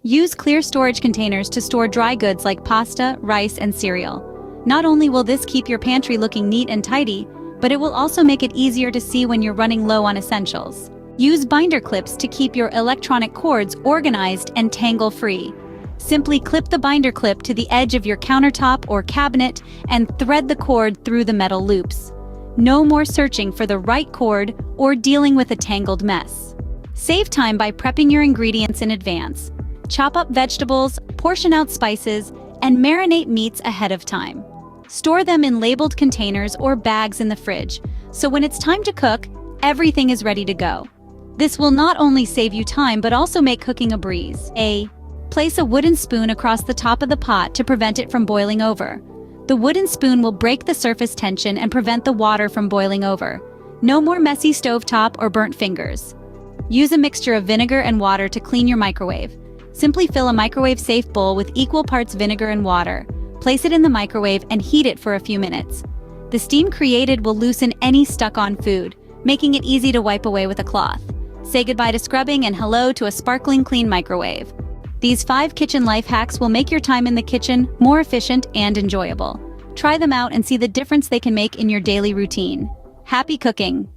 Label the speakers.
Speaker 1: Use clear storage containers to store dry goods like pasta, rice, and cereal. Not only will this keep your pantry looking neat and tidy, but it will also make it easier to see when you're running low on essentials. Use binder clips to keep your electronic cords organized and tangle-free. Simply clip the binder clip to the edge of your countertop or cabinet and thread the cord through the metal loops. No more searching for the right cord or dealing with a tangled mess. Save time by prepping your ingredients in advance. Chop up vegetables, portion out spices, and marinate meats ahead of time. Store them in labeled containers or bags in the fridge, so when it's time to cook, everything is ready to go. This will not only save you time but also make cooking a breeze. Place a wooden spoon across the top of the pot to prevent it from boiling over. The wooden spoon will break the surface tension and prevent the water from boiling over. No more messy stovetop or burnt fingers. Use a mixture of vinegar and water to clean your microwave. Simply fill a microwave-safe bowl with equal parts vinegar and water. Place it in the microwave and heat it for a few minutes. The steam created will loosen any stuck-on food, making it easy to wipe away with a cloth. Say goodbye to scrubbing and hello to a sparkling clean microwave. These 5 kitchen life hacks will make your time in the kitchen more efficient and enjoyable. Try them out and see the difference they can make in your daily routine. Happy cooking!